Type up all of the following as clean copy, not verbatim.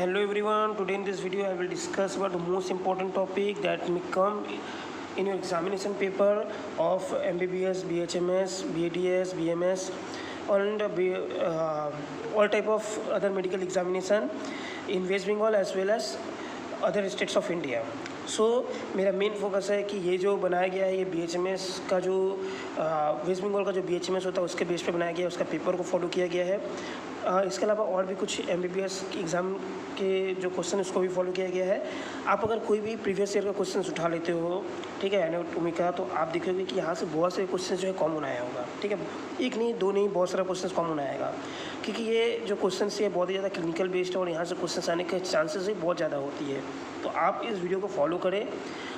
Hello everyone, today in this video I will discuss about the most important topic that may come in your examination paper of MBBS, BHMS, BADS, BMS and all type of other medical examination in West Bengal as well as other states of India. So मेरा main focus है कि ये जो बनाया गया है ये BHMS का जो वेस्ट बंगाल का जो BHMS होता है उसके बेस पे बनाया गया है, उसका पेपर को फॉलो किया गया है। इसके अलावा और भी कुछ MBBS एग्ज़ाम के जो क्वेश्चन उसको भी फॉलो किया गया है। आप अगर कोई भी प्रीवियस ईयर का क्वेश्चन उठा लेते हो, ठीक है, एनाटॉमी का, तो आप देखोगे कि यहाँ से बहुत सारे क्वेश्चन जो है कॉमन आया होगा। ठीक है, एक नहीं दो नहीं बहुत सारा क्वेश्चन कॉमन आएगा, क्योंकि ये जो क्वेश्चन है बहुत ही ज़्यादा क्लिनिकल बेस्ड है और यहाँ से क्वेश्चन आने के चांसेस ही बहुत ज़्यादा होती है। तो आप इस वीडियो को फॉलो करें।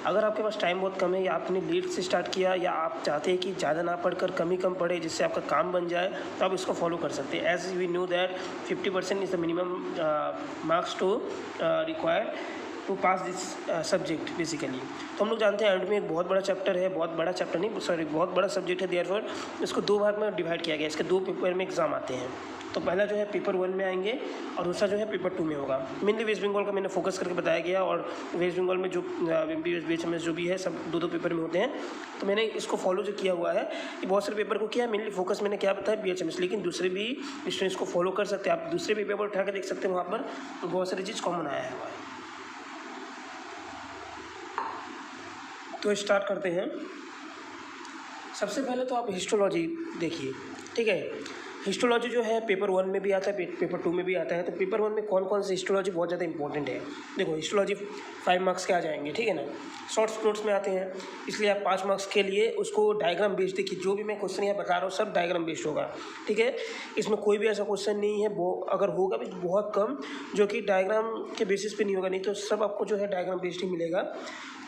अगर आपके पास टाइम बहुत कम है या आपने लेट से स्टार्ट किया या आप चाहते हैं कि ज़्यादा ना पढ़कर कम ही कम पढ़े जिससे आपका काम बन जाए, तो आप इसको फॉलो कर सकते हैं। As we knew that 50% is the minimum marks to required to pass this subject basically. तो हम लोग जानते हैं एंड में एक बहुत बड़ा चैप्टर है, बहुत बड़ा चैप्टर नहीं सॉरी बहुत बड़ा सब्जेक्ट है, देयरफॉर इसको दो भाग में डिवाइड किया गया है। इसके दो पेपर में एग्जाम आते हैं। तो पहला जो है पेपर 1 में आएंगे और दूसरा जो है पेपर 2 में होगा। मेनली वेस्ट बंगाल का मैंने फोकस करके बताया गया और वेस्ट बंगाल में जो BHMS जो भी है सब दो पेपर में होते हैं। तो मैंने इसको फॉलो जो किया हुआ है ये बहुत सारे पेपर को किया, मेनली फोकस मैंने क्या बताया BHMS, लेकिन दूसरे भी स्टूडेंट्स को फॉलो कर सकते हैं। आप दूसरे भी पेपर उठा के देख सकते हैं, वहाँ पर बहुत सारी चीज़ कॉमन आया है। तो स्टार्ट करते हैं। सबसे पहले तो आप हिस्टोलॉजी देखिए, ठीक है। हिस्टोलॉजी जो है पेपर 1 में भी आता है, पेपर 2 में भी आता है। तो पेपर 1 में कौन कौन सी हिस्टोलॉजी बहुत ज़्यादा इंपॉर्टेंट है, देखो हिस्टोलॉजी 5 मार्क्स के आ जाएंगे, ठीक है ना, शॉर्ट्स नोट्स में आते हैं, इसलिए आप 5 मार्क्स के लिए उसको डायग्राम बेस्ड देखिए। जो भी मैं क्वेश्चन यहाँ बता रहा हूँ सब डायग्राम बेस्ड होगा, ठीक है। इसमें कोई भी ऐसा क्वेश्चन नहीं है, वो अगर होगा भी तो बहुत कम जो कि डायग्राम के बेसिस पे नहीं होगा, नहीं तो सब आपको जो है डायग्राम बेस्ड ही मिलेगा।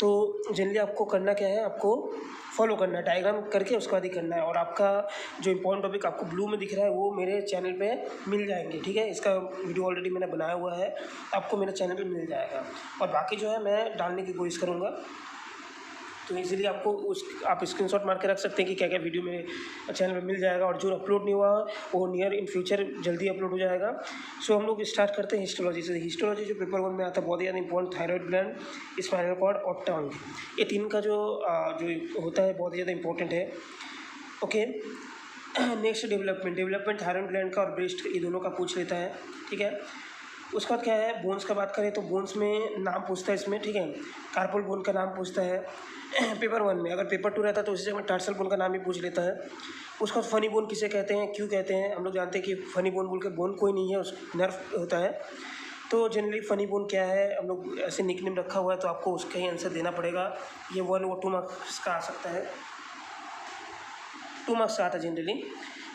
तो जनरली आपको करना क्या है, आपको फॉलो करना है, डायग्राम करके उसके बाद ही करना है। और आपका जो इंपॉर्टेंट टॉपिक आपको ब्लू में दिख रहा है वो मेरे चैनल पे मिल जाएंगे, ठीक है। इसका वीडियो ऑलरेडी मैंने बनाया हुआ है, आपको मेरे चैनल पे मिल जाएगा। और बाकी जो है मैं डालने की कोशिश करूँगा, तो इसीलिए आपको आप स्क्रीनशॉट मार के रख सकते हैं कि क्या क्या वीडियो मेरे चैनल पे मिल जाएगा। और जो अपलोड नहीं हुआ वो नियर इन फ्यूचर जल्दी अपलोड हो जाएगा। सो हम लोग स्टार्ट करते हैं हिस्टोलॉजी से। हिस्टोलॉजी जो पेपर 1 में आता है बहुत ही ज़्यादा important, thyroid gland, spinal cord और टंग, ये तीन का जो होता है बहुत ही ज़्यादा इंपॉर्टेंट है। Okay, next development thyroid gland का और ब्रेस्ट, ये दोनों का पूछ लेता है, ठीक है। उसके बाद क्या है, बोन्स का बात करें तो बोन्स में नाम पूछता है इसमें, ठीक है। कार्पल बोन का नाम पूछता है पेपर 1 में। अगर पेपर 2 रहता तो उसी जगह टार्सल बोन का नाम ही पूछ लेता है। उसका फनी बोन किसे कहते हैं, क्यों कहते हैं, हम लोग जानते हैं कि फनी बोन बोल के बोन कोई नहीं है, उस नर्व होता है। तो जनरली फनी बोन क्या है, हम लोग ऐसे निकनेम रखा हुआ है, तो आपको उसका ही आंसर देना पड़ेगा। ये 1 और 2 मार्क्स का आ सकता है, 2 मार्क्स का आता है जनरली।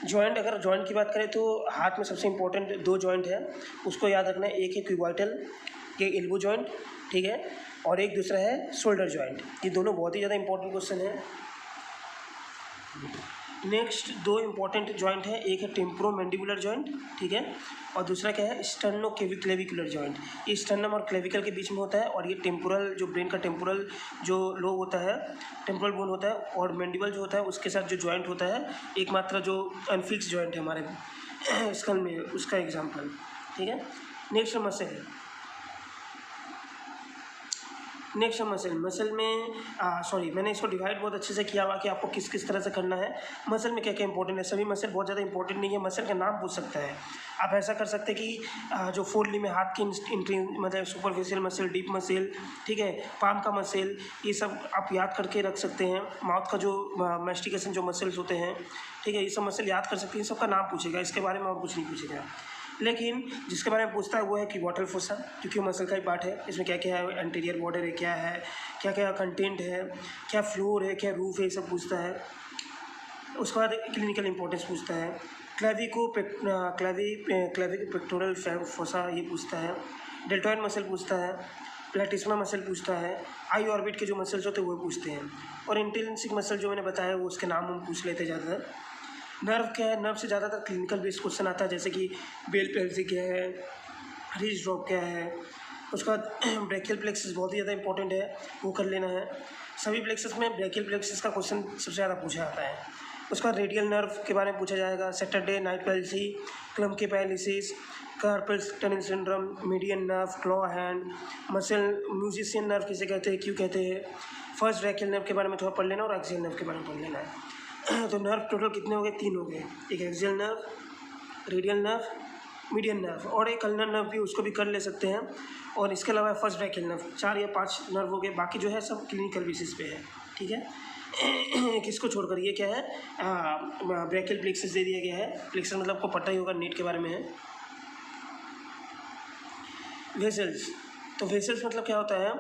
जॉइंट, अगर जॉइंट की बात करें तो हाथ में सबसे इंपॉर्टेंट 2 जॉइंट है, उसको याद रखना है। एक है क्यूबाइटल, ये एल्बो जॉइंट, ठीक है, और एक दूसरा है शोल्डर जॉइंट। ये दोनों बहुत ही ज़्यादा इंपॉर्टेंट क्वेश्चन है। नेक्स्ट 2 इंपॉर्टेंट जॉइंट है, एक है टेम्पोरोमैंडिबुलर जॉइंट, ठीक है, और दूसरा क्या है स्टर्नोक्लेविकुलर जॉइंट। ये स्टर्नम और क्लेविकल के बीच में होता है। और ये टेम्पोरल, जो ब्रेन का टेम्पोरल जो लोब होता है, टेम्पोरल बोन होता है, और मैंडिबल जो होता है उसके साथ जो जॉइंट होता है एकमात्र जो अनफिक्स जॉइंट है हमारे स्कल में, उसका एग्जाम्पल, ठीक है। नेक्स्ट मसल में मैंने इसको डिवाइड बहुत अच्छे से किया हुआ कि आपको किस किस तरह से करना है। मसल में क्या क्या इंपॉर्टेंट है, सभी मसल बहुत ज़्यादा इंपॉर्टेंट नहीं है, मसल का नाम पूछ सकता है। आप ऐसा कर सकते हैं कि जो फोल्ड में हाथ की मतलब सुपरफिशियल मसल, डीप मसल, ठीक है, पाम का मसल, ये सब आप याद करके रख सकते हैं। माउथ का जो मैस्टिकेशन जो मसल्स होते हैं, ठीक है, ये सब मसल याद कर सकते हैं। सबका नाम पूछेगा, इसके बारे में और कुछ नहीं पूछेगा। लेकिन जिसके बारे में पूछता है वो है कि वाटर फोसा, क्योंकि मसल का ही पार्ट है। इसमें क्या क्या है, एंटीरियर बॉर्डर है, क्या है, क्या क्या कंटेंट है, क्या फ्लोर है, क्या रूफ है, ये सब पूछता है। उसके बाद क्लिनिकल इंपॉर्टेंस पूछता है। क्लेविको पेक्टोरल फोसा ये पूछता है। डेल्टॉइड मसल पूछता है। प्लेटिस्मा मसल पूछता है। आई ऑर्बिट के जो मसल्स होते हैं वो पूछते हैं। और इंटेंसिक मसल जो मैंने बताया वो उसके नाम हम पूछ लेते ज़्यादातर। नर्व क्या है, नर्व से ज़्यादातर क्लिनिकल बेस्ड क्वेश्चन आता है, जैसे कि बेल पैल्सी क्या है, रिज ड्रॉप क्या है। उसका ब्रेकियल प्लेक्सस बहुत ही ज़्यादा इंपॉर्टेंट है, वो कर लेना है। सभी प्लेक्सस में ब्रेकियल प्लेक्सस का क्वेश्चन सबसे ज़्यादा पूछा जाता है। उसका रेडियल नर्व के बारे में पूछा जाएगा, Saturday night palsy, Klumpke paralysis, carpal tunnel syndrome, median nerve, claw hand, muscle musician nerve किसे कहते हैं, क्यों कहते हैं, फर्स्ट ब्रैकियल नर्व के बारे में थोड़ा पढ़ लेना और एक्सियल नर्व के बारे में पढ़ लेना है। तो नर्व टोटल कितने हो गए, 3 हो गए, एक axial nerve, radial nerve, median nerve, और एक अल्नर नर्व भी, उसको भी कर ले सकते हैं। और इसके अलावा फर्स्ट ब्रैकियल नर्व, 4 या 5 नर्व हो गए, बाकी जो है सब क्लिनिकल बेसिस पे है, ठीक है। किसको छोड़कर, ये क्या है, ब्रैकियल प्लेक्सस दे दिया गया है। प्लेक्सस मतलब आपको पता ही होगा, नीट के बारे में है। वेसल्स, तो वेसल्स मतलब क्या होता है,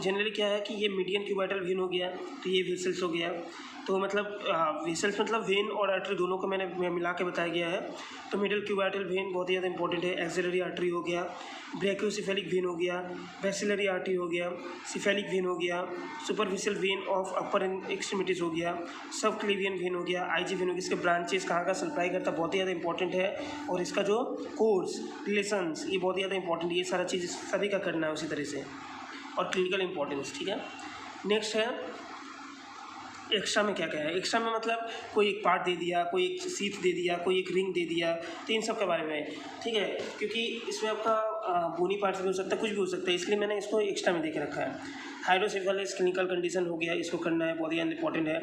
जनरली क्या है कि ये मीडियन क्यूबाइटल वेन हो गया, तो ये वेसल्स हो गया। तो मतलब वेसल्स मतलब वेन और आर्टरी दोनों को मैंने मिला के बताया गया है। तो मिडिल क्यूबाइटल वेन बहुत ही ज़्यादा इंपॉर्टेंट है, एक्सिलरी आर्टरी हो गया, ब्रैकियोसेफेलिक वेन हो गया, बैसिलरी आर्टरी हो गया, सिफेलिक वेन हो गया, superficial when of upper extremities हो गया, सबक्लेवियन वेन हो गया, आईजी वेन हो गया। इसके ब्रांचेस कहाँ का सप्लाई करता है बहुत ही ज़्यादा इंपॉर्टेंट है, और इसका जो कोर्स रिलेशंस ये बहुत ही ज़्यादा इंपॉर्टेंट है। ये सारा चीज़ सभी का करना है उसी तरह से, और क्लिनिकल इंपॉर्टेंस, ठीक है। नेक्स्ट है एक्स्ट्रा में क्या क्या है। एक्स्ट्रा में मतलब कोई एक पार्ट दे दिया, कोई एक सीट दे दिया, कोई एक रिंग दे दिया, तो इन सब के बारे में, ठीक है, क्योंकि इसमें आपका बोनी पार्ट्स भी हो सकता है, कुछ भी हो सकता है, इसलिए मैंने इसको एक्स्ट्रा में देख रखा है। हाइड्रोसेफेलस क्लिनिकल कंडीशन हो गया, इसको करना है, बहुत ही इंपॉर्टेंट है।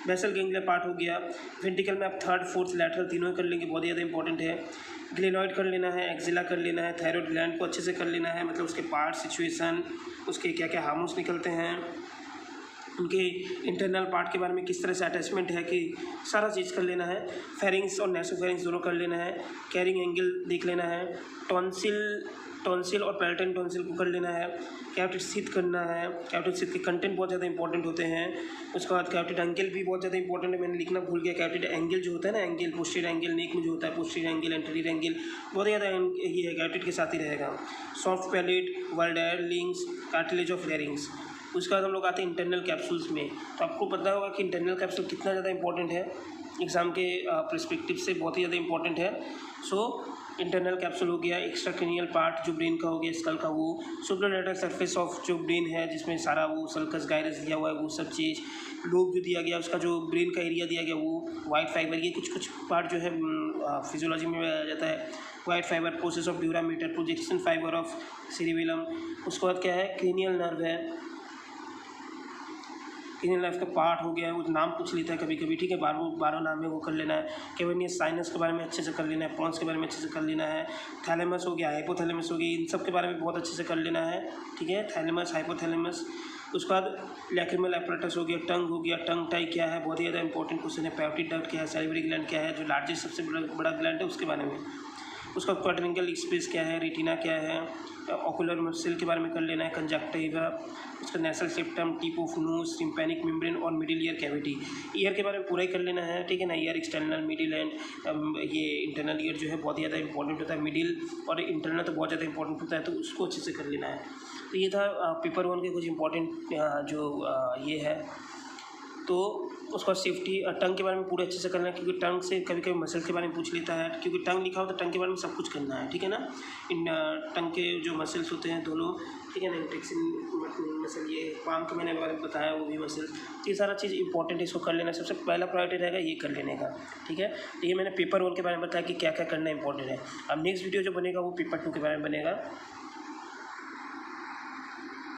बेसल गैंग्लिया पार्ट हो गया, वेंट्रिकल में आप थर्ड फोर्थ लैटरल तीनों ही कर लेंगे, बहुत ही ज़्यादा इंपॉर्टेंट है। ग्लेनॉइड कर लेना है, एक्जिला कर लेना है, थायरॉइड ग्लैंड को अच्छे से कर लेना है, मतलब उसके पार्ट सिचुएशन, उसके क्या क्या हार्मोन्स निकलते हैं, उनके इंटरनल पार्ट के बारे में किस तरह से अटैचमेंट है, कि सारा चीज़ कर लेना है। फेरिंग्स और नेसोफेरिंग्स दोनों कर लेना है, कैरिंग एंगल देख लेना है, टॉन्सिल और पैलेटाइन टॉन्सिल को कर लेना है, कैविटी सीथ करना है। कैविटी सीथ के कंटेंट बहुत ज़्यादा इंपॉर्टेंट होते हैं। उसके बाद कैविटी एंगल भी बहुत ज़्यादा इंपॉर्टेंट है, मैंने लिखना भूल गया। कैविटी एंगल जो होता है ना, एंगल पोस्टीरियर एंगल नेक में जो होता है, पोस्टीरियर एंगल एंटीरियर एंगल बहुत ज़्यादा ये है, कैविटी के साथ ही रहेगा। Soft palate, Waldeyer links, cartilage of larynx. उसके बाद हम लोग आते हैं इंटरनल कैप्सूल्स में। तो आपको पता होगा कि इंटरनल कैप्सूल कितना ज़्यादा इंपॉर्टेंट है, एग्ज़ाम के पर्सपेक्टिव से बहुत ही ज़्यादा इंपॉर्टेंट है। सो इंटरनल कैप्सूल हो गया, एक्स्ट्रा क्रेनियल पार्ट जो ब्रेन का हो गया, स्कल का, वो सुप्रालेटरल सरफेस ऑफ जो ब्रेन है, जिसमें सारा वो सल्कस गायरस दिया हुआ है, वो सब चीज़, लोब जो दिया गया, उसका जो ब्रेन का एरिया दिया गया, वो वाइट फाइबर, ये कुछ पार्ट जो है फिजियोलॉजी में आ जाता है। White fibre, process of dura mater, projection fibre of cerebellum. उसके बाद क्या है, क्रेनियल नर्व है, क्रेनियल नर्व का पार्ट हो गया है, वो नाम पूछ लेता है कभी कभी, ठीक है, 12 नाम है, वो कर लेना है। कैवर्नियस साइनस के बारे में अच्छे से कर लेना है, पॉन्स के बारे में अच्छे से कर लेना है। थैलेमस हो गया, हाइपोथैलेमस हो गया, इन सब के बारे में बहुत अच्छे से कर लेना है, ठीक है, थैलेमस, हाइपोथैलेमस। उसके बाद लैक्रिमल एपरेटस हो गया, टंग हो गया, टंग टाई क्या है, बहुत ही ज़्यादा इंपॉर्टेंट क्वेश्चन है। पैरोटिड डक्ट क्या है, सैलिवरी ग्लैंड क्या है, जो लार्जेस्ट सबसे बड़ा ग्लैंड है, उसके बारे में। उसका क्वाड्रिंगल स्पेस क्या है, रेटिना क्या है, ऑकुलर मसल के बारे में कर लेना है, कंजक्टिवा, उसका nasal septum, tip of nose, tympanic membrane और मिडिल ईयर कैविटी। ईयर के बारे में पूरा ही कर लेना है, ठीक है ना। ईयर एक्सटर्नल, मिडिल एंड ये इंटरनल ईयर जो है बहुत ही ज़्यादा इंपॉर्टेंट होता है। मिडिल और इंटरनल तो बहुत ज़्यादा इंपॉर्टेंट होता है, तो उसको अच्छे से कर लेना है। तो ये था पेपर 1 के कुछ इंपॉर्टेंट जो ये है। तो उसका सेफ्टी, टंग के बारे में पूरे अच्छे से करना है, क्योंकि टंग से कभी कभी मसल के बारे में पूछ लेता है, क्योंकि टंग लिखा हो तो टंग के बारे में सब कुछ करना है, ठीक है ना। इन टंग के जो मसल्स होते हैं दोनों, ठीक है ना, इंटेक्सिन मसल, ये पाम का मैंने बारे में बताया, वो भी मसल, ये सारा चीज़ इंपॉर्टेंट है, इसको कर लेना सबसे पहला प्रायोरिटी रहेगा, ये कर लेने का, ठीक है। तो ये मैंने पेपर 1 के बारे में बताया कि क्या क्या करना इंपॉर्टेंट है। अब नेक्स्ट वीडियो जो बनेगा वो पेपर 2 के बारे में बनेगा।